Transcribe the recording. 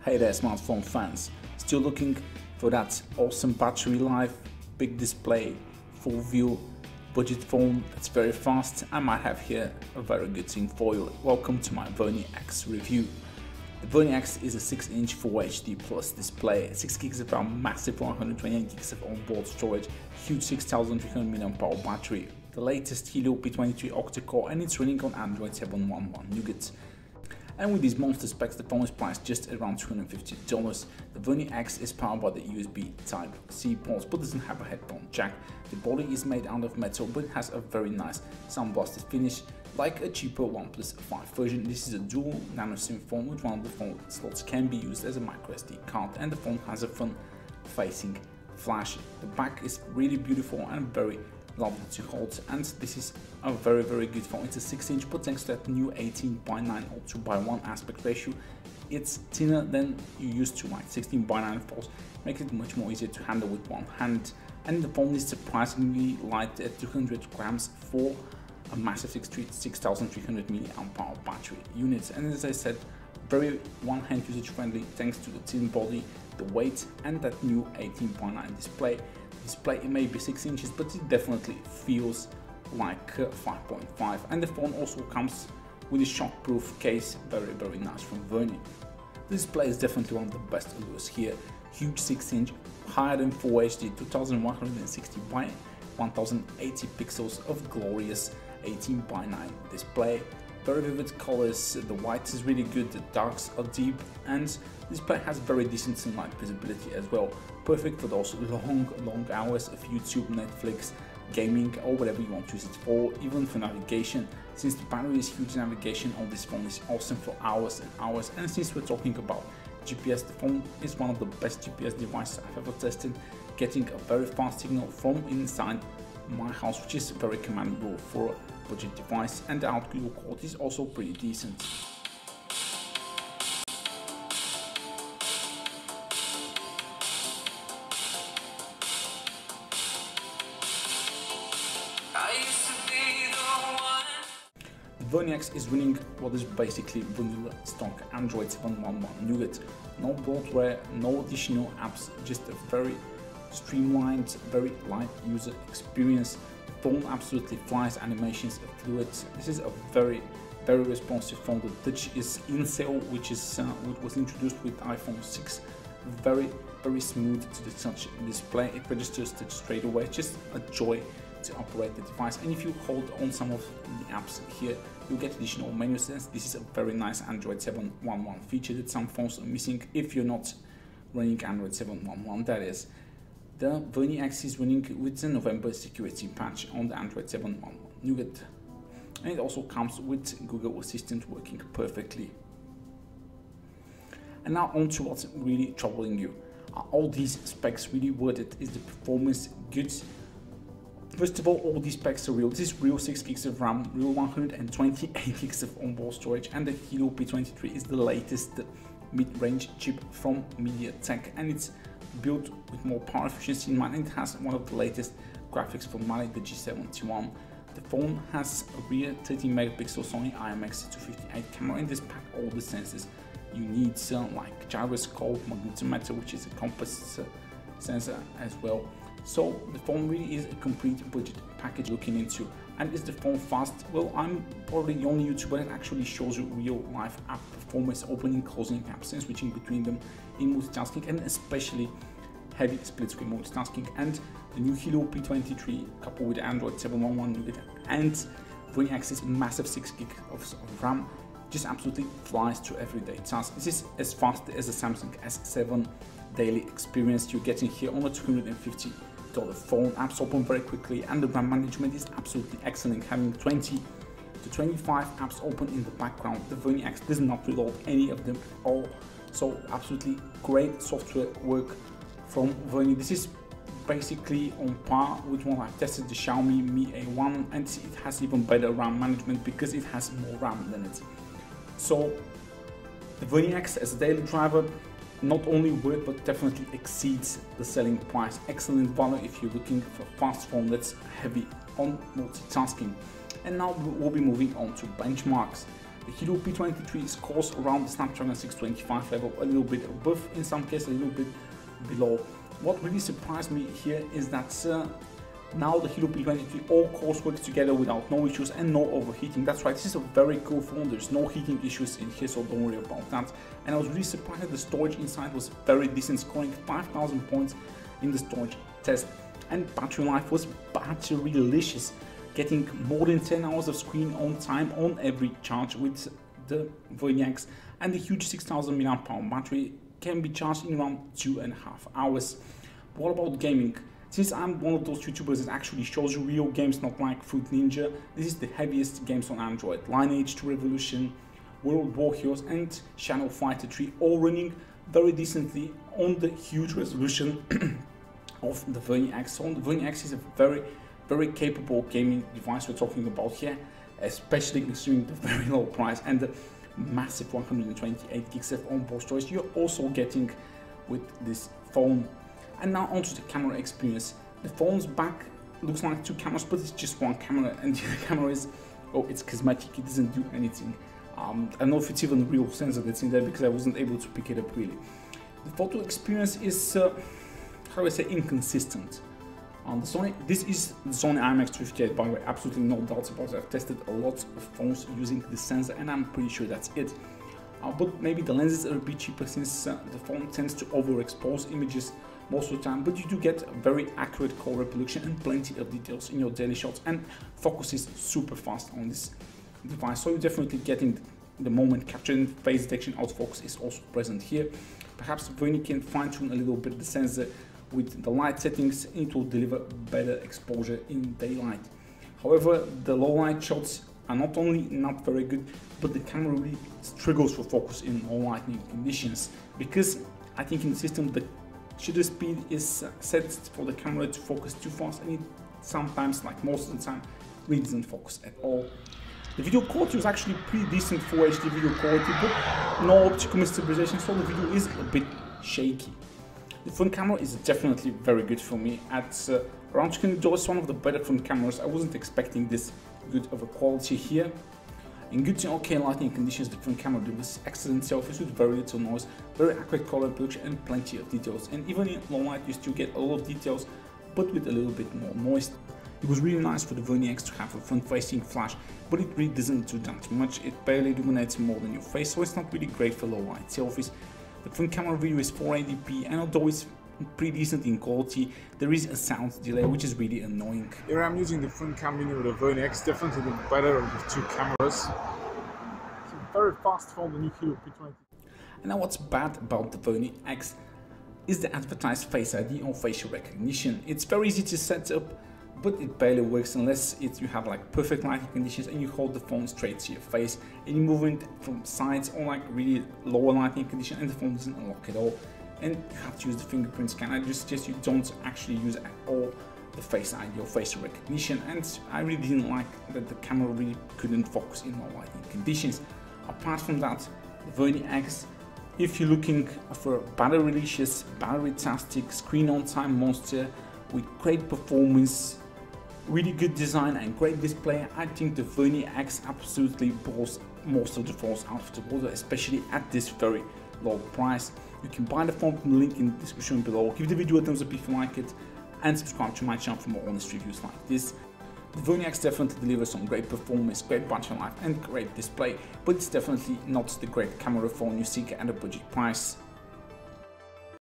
Hey there smartphone fans, still looking for that awesome battery life, big display, full view, budget phone that's very fast? I might have here a very good thing for you. Welcome to my Vernee X review. The Vernee X is a 6-inch Full HD Plus display, 6 gigs of RAM, massive 128 gigs of onboard storage, huge 6300 mAh battery, the latest Helio P23 Octa Core, and it's running on Android 7.1.1 Nougat. And with these monster specs, the phone is priced just around $250. The Vernee X is powered by the USB Type-C ports but doesn't have a headphone jack. The body is made out of metal but it has a very nice sound-blasted finish like a cheaper OnePlus 5 version. This is a dual nano SIM phone with one of the phone slots can be used as a microSD card, and the phone has a front-facing flash. The back is really beautiful and very lovely to hold, and this is a very good phone. It's a 6-inch, but thanks to that new 18:9 or 2:1 aspect ratio, it's thinner than you used to, like 16:9 of course, makes it much more easier to handle with one hand. And the phone is surprisingly light at 200 grams for a massive 6300 mAh battery unit. And as I said, very one-hand usage friendly thanks to the thin body, the weight, and that new 18:9 display. It may be 6 inches, but it definitely feels like 5.5. And the phone also comes with a shockproof case, very nice from Vernee. The display is definitely one of the best allures here. Huge 6-inch, higher than Full HD, 2160 by 1080 pixels of glorious 18:9 display. Very vivid colors, the white is really good, the darks are deep, and the display has very decent sunlight visibility as well. Perfect for those long hours of YouTube, Netflix, gaming, or whatever you want to use it for, even for navigation. Since the battery is huge, navigation on this phone is awesome for hours and hours. And since we're talking about GPS, the phone is one of the best GPS devices I've ever tested, getting a very fast signal from inside my house, which is very commendable for a budget device, and the audio quality is also pretty decent. The Vernee X is running what is basically vanilla stock Android 7.1.1 Nougat. No bloatware, no additional apps, just a very streamlined, very light user experience. The phone absolutely flies, animations are fluid. This is a very responsive phone. The touch is in cell, which was introduced with iPhone 6. Very smooth to the touch display. It registers touch straight away. Just a joy to operate the device. And if you hold on some of the apps here, you get additional menu sense. This is a very nice Android 7.1.1 feature that some phones are missing if you're not running Android 7.1.1, that is. The Vernee X is running with the November security patch on the Android 7.1.1 Nougat. And it also comes with Google Assistant working perfectly. And now on to what's really troubling you. Are all these specs really worth it? Is the performance good? First of all these specs are real. This is real 6 gigs of RAM, real 128 gigs of onboard storage, and the Helio P23 is the latest mid-range chip from MediaTek, and it's built with more power efficiency in mind. It has one of the latest graphics from Mali, the G71. The phone has a rear 13 megapixel Sony IMX258 camera, and this pack all the sensors you need, like gyroscope, magnetometer, which is a compass sensor as well. So the phone really is a complete budget package looking into. And is the phone fast? Well, I'm probably the only YouTuber that actually shows you real life app performance, opening, closing apps and switching between them in multitasking, and especially heavy split screen multitasking. And the new Helio P23 coupled with Android 7.1.1 Nougat and Vernee X's massive 6 gig of RAM just absolutely flies to everyday tasks. This is as fast as the Samsung S7 daily experience you're getting here on a $250 phone. Apps open very quickly, and the RAM management is absolutely excellent, having 20 to 25 apps open in the background. The Vernee X does not reload any of them at all, so absolutely great software work from Vernee. This is basically on par with one I've tested, the Xiaomi Mi A1, and it has even better RAM management because it has more RAM than it. So the Vernee X as a daily driver, not only worth but definitely exceeds the selling price. Excellent value if you're looking for a fast phone that's heavy on multitasking. And now we'll be moving on to benchmarks. The Helio P23 scores around the Snapdragon 625 level, a little bit above, in some cases a little bit below. What really surprised me here is that now the Helio P23 all cores work together without no issues and no overheating. That's right, this is a very cool phone. There's no heating issues in here, so don't worry about that. And I was really surprised that the storage inside was very decent, scoring 5,000 points in the storage test. And battery life was batterylicious, getting more than 10 hours of screen on time on every charge with the Vernee X, and the huge 6,000 mAh battery can be charged in around 2.5 hours. What about gaming? Since I'm one of those YouTubers that actually shows you real games, not like Fruit Ninja, this is the heaviest games on Android. Lineage 2 Revolution, World War Heroes and Shadow Fighter 3 all running very decently on the huge resolution of the Vernee X. So the Vernee X is a very capable gaming device we're talking about here, especially considering the very low price and the massive 128 gigs of onboard storage you're also getting with this phone. And now onto the camera experience. The phone's back looks like two cameras, but it's just one camera, and the other camera is, oh, it's cosmetic, it doesn't do anything. I don't know if it's even a real sensor that's in there because I wasn't able to pick it up really. The photo experience is, how do I say, inconsistent. This is the Sony IMX358, by the way, absolutely no doubts about it. I've tested a lot of phones using this sensor and I'm pretty sure that's it. But maybe the lenses are a bit cheaper since the phone tends to overexpose images most of the time, but you do get a very accurate color reproduction and plenty of details in your daily shots, and focus is super fast on this device, so you're definitely getting the moment captured, and face detection autofocus is also present here. Perhaps Vernee can fine-tune a little bit the sensor with the light settings, and it will deliver better exposure in daylight. However, the low light shots are not only not very good, but the camera really struggles for focus in low lighting conditions, because I think in the system the shutter speed is set for the camera to focus too fast, and it sometimes, like most of the time, really doesn't focus at all. The video quality was actually pretty decent for HD video quality, but no optical stabilization, so the video is a bit shaky. The front camera is definitely very good for me. At around $200, one of the better front cameras. I wasn't expecting this good of a quality here. In good to okay lighting conditions, the front camera delivers excellent selfies with very little noise, very accurate color reproduction and plenty of details. And even in low light you still get a lot of details, but with a little bit more noise. It was really nice for the Vernee X to have a front-facing flash, but it really doesn't do that much. It barely illuminates more than your face, so it's not really great for low light selfies. The front camera video is 480p, and although it's pretty decent in quality, there is a sound delay which is really annoying. Here I'm using the front camera with the Vernee X, definitely the better of the two cameras. It's a very fast phone, the new Helio P23. And now what's bad about the Vernee X is the advertised Face ID or facial recognition. It's very easy to set up, but it barely works unless you have like perfect lighting conditions and you hold the phone straight to your face and you move it from sides or like really lower lighting condition and the phone doesn't unlock at all. And you have to use the fingerprint scan. I just suggest you don't actually use at all the Face ID or facial recognition, and I really didn't like that the camera really couldn't focus in low lighting conditions. Apart from that, the Vernee X, if you're looking for a batterylicious, battery-tastic, screen-on-time monster with great performance, really good design and great display, I think the Vernee X absolutely blows most of the phones out of the water, especially at this very low price. You can buy the phone from the link in the description below. Give the video a thumbs up if you like it, and subscribe to my channel for more honest reviews like this. The Vernee X definitely delivers some great performance, great battery life and great display, but it's definitely not the great camera phone you seek at a budget price.